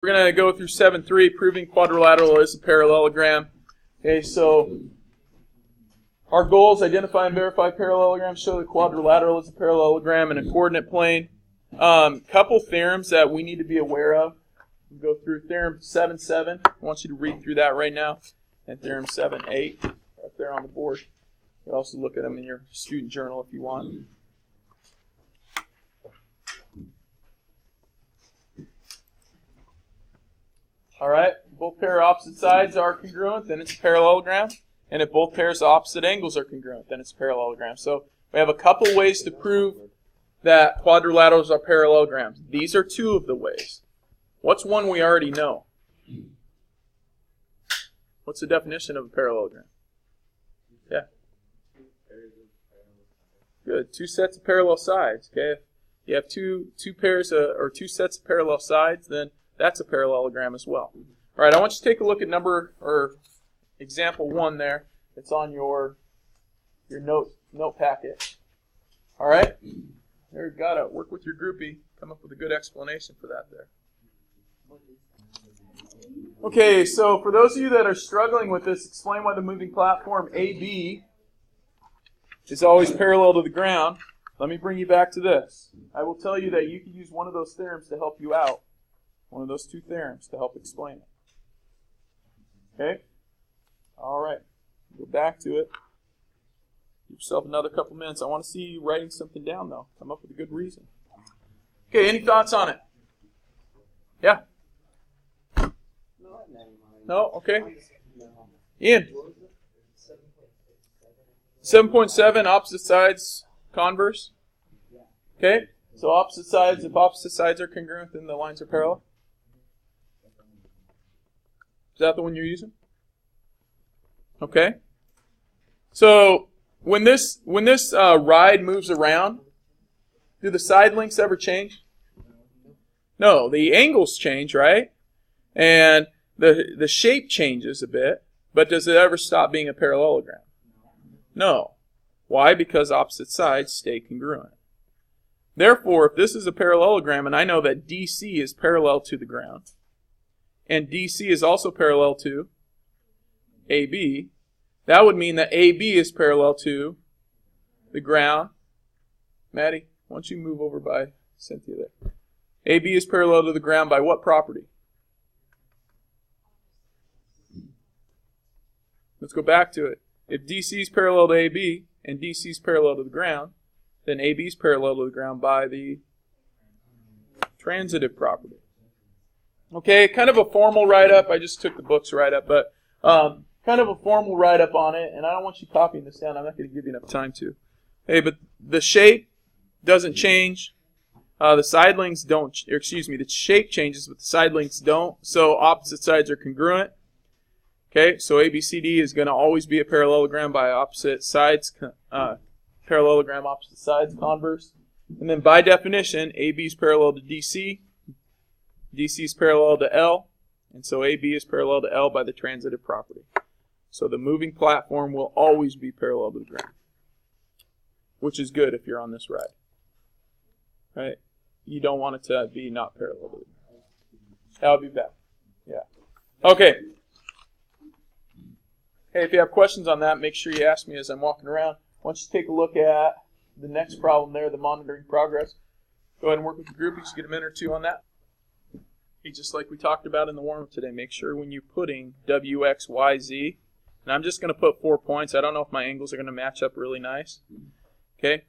We're going to go through 7.3, proving quadrilateral is a parallelogram. Okay, so our goals: identify and verify parallelograms, show that quadrilateral is a parallelogram in a coordinate plane. Couple theorems that we need to be aware of. We'll go through theorem 7.7. I want you to read through that right now. And theorem 7.8, right there on the board. You can also look at them in your student journal if you want. All right, both pair of opposite sides are congruent, then it's a parallelogram. And if both pairs of opposite angles are congruent, then it's a parallelogram. So we have a couple ways to prove that quadrilaterals are parallelograms. These are two of the ways. What's one we already know? What's the definition of a parallelogram? Yeah. Good. Two sets of parallel sides. Okay. If you have two pairs or two sets of parallel sides, then that's a parallelogram as well. All right. I want you to take a look at example 1 there. It's on your note packet. All right. There, you got to work with your groupie. Come up with a good explanation for that there. Okay, so for those of you that are struggling with this, explain why the moving platform AB is always parallel to the ground. Let me bring you back to this. I will tell you that you can use one of those theorems to help you out. One of those two theorems to help explain it. Okay? All right. Go back to it. Give yourself another couple minutes. I want to see you writing something down, though. Come up with a good reason. Okay, any thoughts on it? Yeah? No? Okay. Ian? 7.7, opposite sides, Converse? Okay. So opposite sides, if opposite sides are congruent, then the lines are parallel? Is that the one you're using? Okay. So when this ride moves around, do the side lengths ever change? No, the angles change, right? And the shape changes a bit, but does it ever stop being a parallelogram? No. Why? Because opposite sides stay congruent. Therefore, if this is a parallelogram, and I know that DC is parallel to the ground, and DC is also parallel to AB, that would mean that AB is parallel to the ground. Maddie, why don't you move over by Cynthia there? AB is parallel to the ground by what property? Let's go back to it. If DC is parallel to AB and DC is parallel to the ground, then AB is parallel to the ground by the transitive property. Okay, kind of a formal write-up. I just took the book's write-up, but kind of a formal write-up on it, and I don't want you copying this down. I'm not going to give you enough time to. Hey, but the shape doesn't change. The side lengths don't, the shape changes, but the side lengths don't, so opposite sides are congruent. Okay, so ABCD is going to always be a parallelogram by opposite sides, parallelogram opposite sides, Converse. And then by definition, AB is parallel to DC, DC is parallel to L, and so AB is parallel to L by the transitive property. So the moving platform will always be parallel to the ground, which is good if you're on this ride. Right? You don't want it to be not parallel to the ground. That would be bad. Yeah. Okay. Hey, if you have questions on that, make sure you ask me as I'm walking around. I want you to take a look at the next problem there, the monitoring progress. Go ahead and work with the groupies, get a minute or two on that. Okay, just like we talked about in the warm-up today, make sure when you're putting W, X, Y, Z, and I'm just going to put 4 points. I don't know if my angles are going to match up really nice. Okay?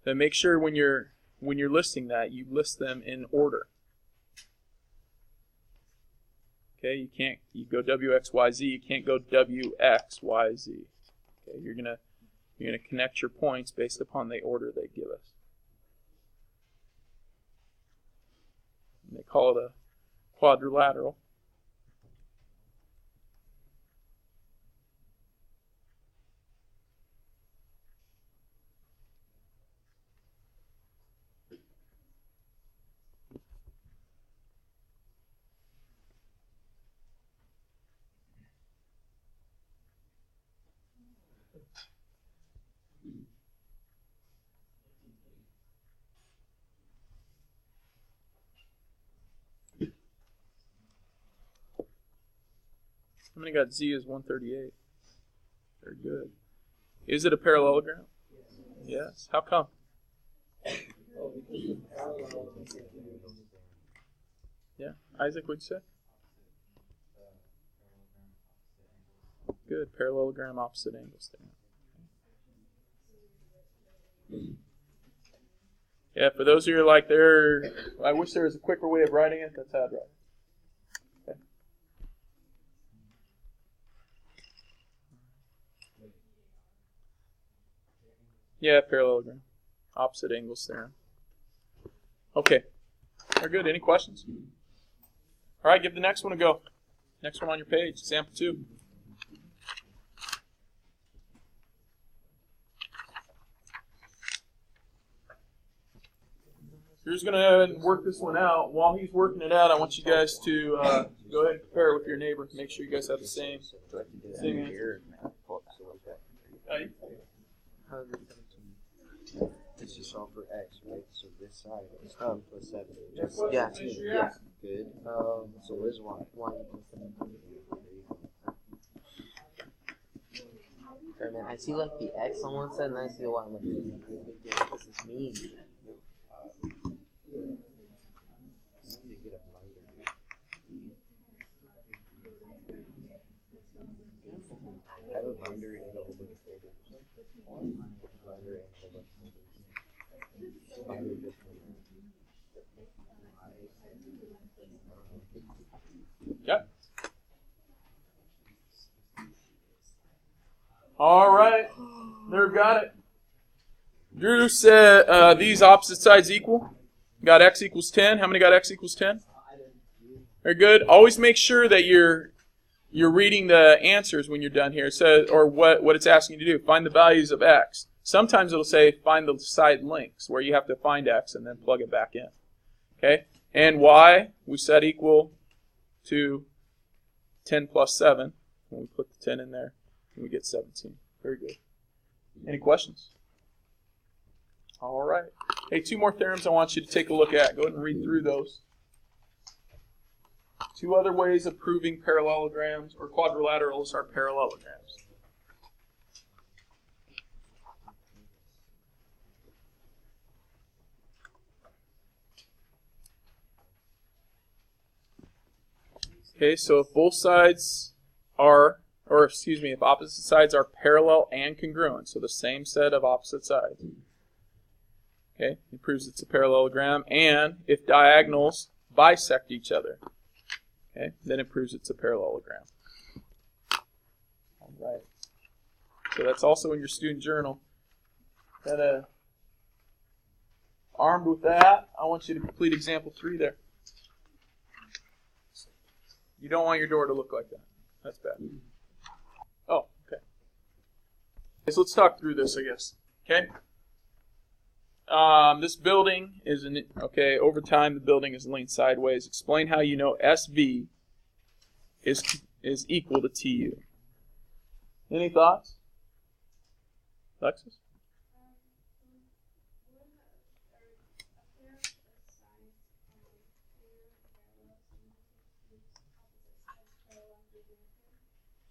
Then make sure when you're listing that, you list them in order. Okay, you go W, X, Y, Z. You can't go W, X, Y, Z. Okay, you're gonna connect your points based upon the order they give us. And they call it a quadrilateral. How many got Z is 138? Very good. Is it a parallelogram? Yes. How come? Yeah. Isaac, what'd you say? Good. Parallelogram, opposite angles there. Yeah, for those of you who are like, I wish there was a quicker way of writing it. That's how I'd write it. Okay. Yeah, parallelogram. Opposite angles theorem. Okay. Very good. Any questions? All right, give the next one a go. Next one on your page, example 2. You're just going to work this one out. While he's working it out, I want you guys to go ahead and compare it with your neighbor. Make sure you guys have the same answer. This is solve for x, right? So this side is 10 plus 7. Yeah. Good. So what is y? Y equals 7. Alright, man, I see like the x on one side and I see the y on the other. What does this mean? I have a binder and a whole bunch of folders. Yeah. All right. There, got it. Drew said these opposite sides equal. Got x equals 10. How many got x equals 10? Very good. Always make sure that you're reading the answers when you're done here. So, or what it's asking you to do. Find the values of x. Sometimes it'll say find the side lengths, where you have to find x and then plug it back in. Okay? And y, we set equal to 10 plus 7. When we put the 10 in there, and we get 17. Very good. Any questions? All right. Hey, 2 more theorems I want you to take a look at. Go ahead and read through those. 2 other ways of proving parallelograms or quadrilaterals are parallelograms. Okay, so if both sides are, if opposite sides are parallel and congruent, so the same set of opposite sides, okay, it proves it's a parallelogram. And if diagonals bisect each other, okay, then it proves it's a parallelogram. All right. So that's also in your student journal. Armed with that, I want you to complete example 3 there. You don't want your door to look like that. That's bad. Oh, okay. So let's talk through this, I guess. Okay. This building is over time the building is leaned sideways. Explain how you know SV is equal to TU. Any thoughts? Alexis?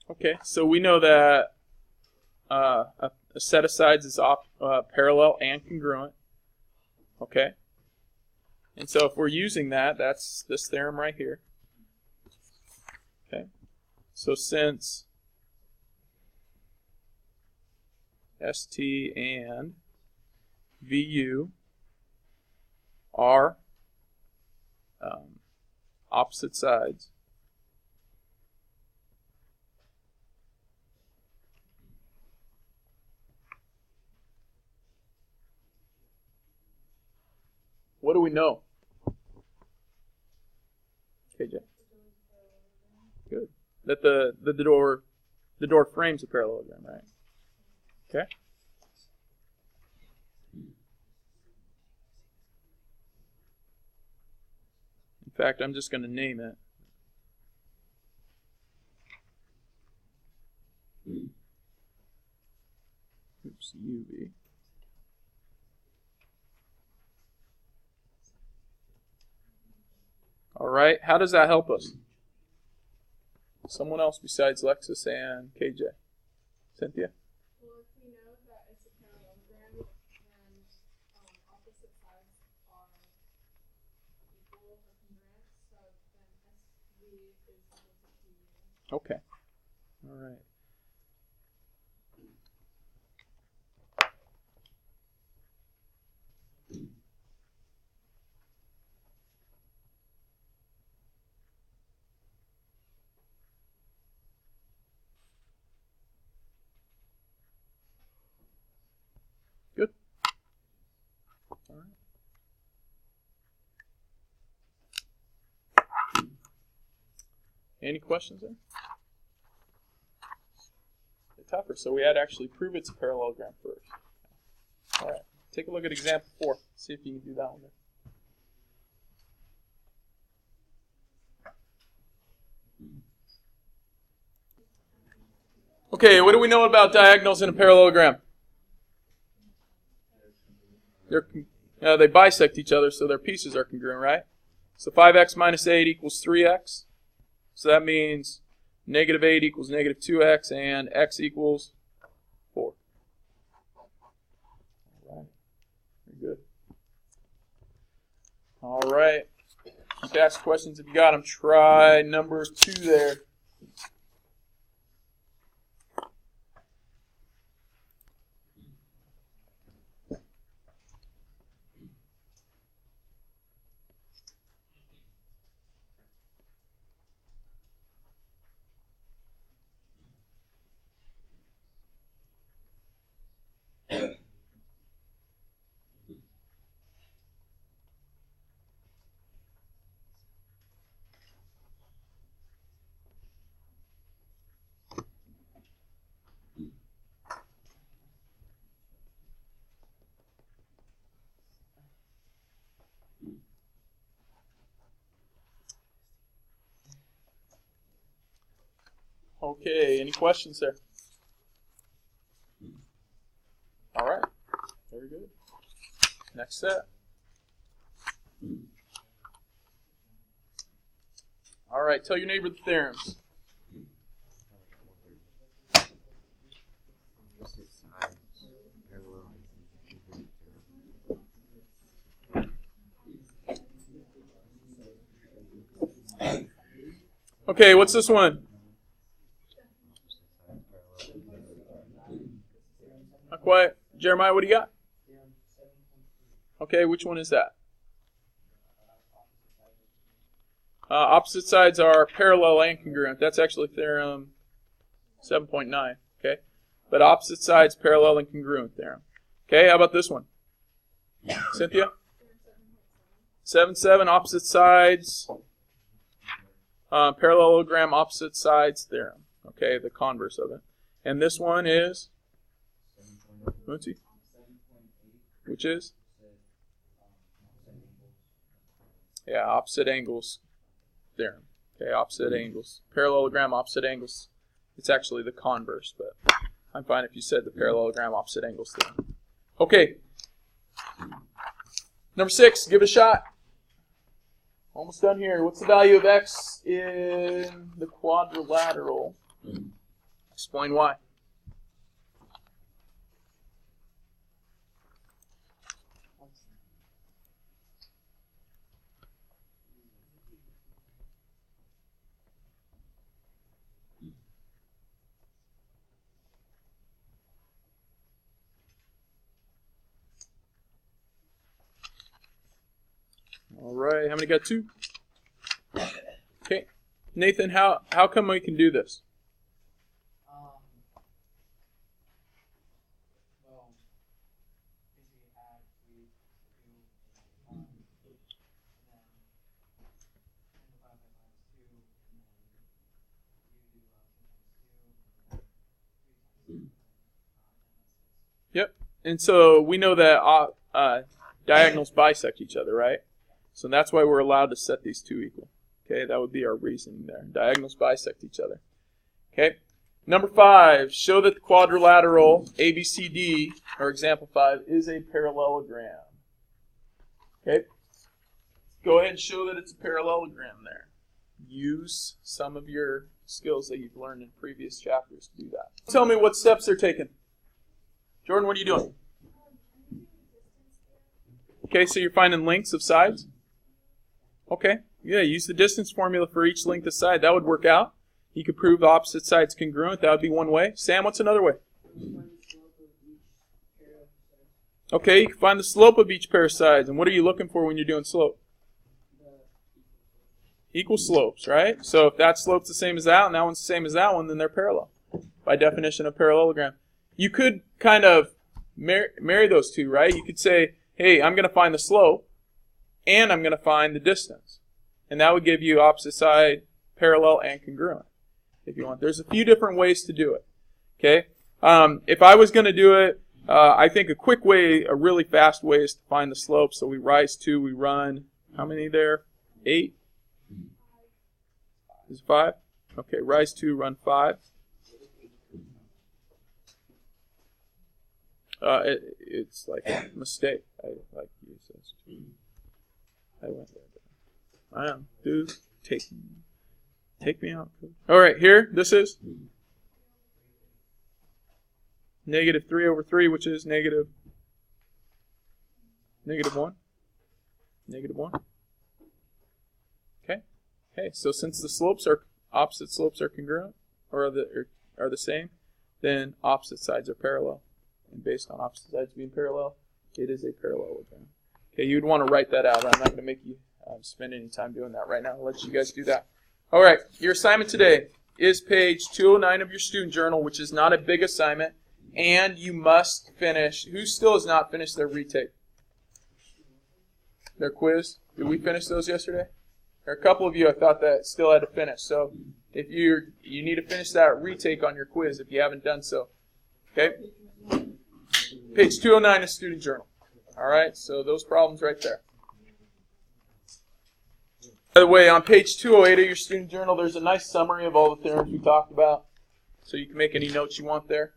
Okay, so we know that a set of sides is parallel and congruent. Okay? And so if we're using that, that's this theorem right here. Okay? So since ST and VU are opposite sides, what do we know? Okay, Jay. Good. That the door frames a parallelogram, right? Okay. In fact, I'm just going to name it. Oops, UV. All right, how does that help us? Someone else besides Lexus and KJ. Cynthia? Well, if we know that it's a parallelogram and opposite sides are equal or congruent, so then SV is equal to PU. Okay. All right. Good. All right. Any questions there? It's tougher, so we had to actually prove it's a parallelogram first. All right. Take a look at example 4. See if you can do that one there. Okay, what do we know about diagonals in a parallelogram? They bisect each other, so their pieces are congruent, right? So 5x minus 8 equals 3x. So that means negative 8 equals negative 2x, and x equals 4. All right. Very good. All right. Keep asking questions if you got them. Try number 2 there. Okay, any questions there? All right, very good. Next set. All right, tell your neighbor the theorems. Okay, what's this one? Not quite. Jeremiah, what do you got? Okay, which one is that? Opposite sides are parallel and congruent. That's actually theorem 7.9. Okay, but opposite sides parallel and congruent theorem. Okay, how about this one? Cynthia? 7.7 opposite sides parallelogram opposite sides theorem. Okay, the converse of it. And this one is Muncie? Which is? Yeah, opposite angles theorem. Okay, opposite angles. Parallelogram, opposite angles. It's actually the converse, but I'm fine if you said the parallelogram, opposite angles theorem. Okay. Number 6, give it a shot. Almost done here. What's the value of x in the quadrilateral? Explain why. All right, how many got 2? Okay, Nathan, how come we can do this? Well, basically add 3 to 2, and then divide by 2, and then you do 2 times 2, 3 times 2, Yep, and so we know that diagonals bisect each other, right? So that's why we're allowed to set these 2 equal. Okay, that would be our reasoning there. Diagonals bisect each other. Okay, number 5, show that the quadrilateral ABCD, or example 5, is a parallelogram. Okay, go ahead and show that it's a parallelogram there. use some of your skills that you've learned in previous chapters to do that. Tell me what steps they're taking. Jordan, what are you doing? Okay, so you're finding lengths of sides? Okay, yeah, use the distance formula for each length of side. That would work out. You could prove opposite sides congruent. That would be one way. Sam, what's another way? Okay, you can find the slope of each pair of sides. And what are you looking for when you're doing slope? Equal slopes, right? So if that slope's the same as that and that one's the same as that one, then they're parallel by definition of parallelogram. You could kind of marry those two, right? You could say, hey, I'm going to find the slope and I'm going to find the distance. And that would give you opposite side, parallel, and congruent if you want. There's a few different ways to do it. Okay? If I was going to do it, I think a quick way, a really fast way is to find the slope. So we rise 2, we run, how many there? 8? Is it 5? Okay, rise 2, run 5. It's like a mistake. I like to use those two. I went there. I am. Dude, take me out. All right, here, this is negative 3 over 3, which is negative 1. Negative 1. Okay, so since the opposite slopes are congruent, or are the same, then opposite sides are parallel. And based on opposite sides being parallel, it is a parallelogram. Okay, you'd want to write that out. I'm not going to make you spend any time doing that right now. I'll let you guys do that. All right, your assignment today is page 209 of your student journal, which is not a big assignment, and you must finish. Who still has not finished their retake? Their quiz? Did we finish those yesterday? There are a couple of you I thought that still had to finish. So if you need to finish that retake on your quiz if you haven't done so. Okay? Page 209 is student journal. All right, so those problems right there. By the way, on page 208 of your student journal, there's a nice summary of all the theorems we talked about. So you can make any notes you want there.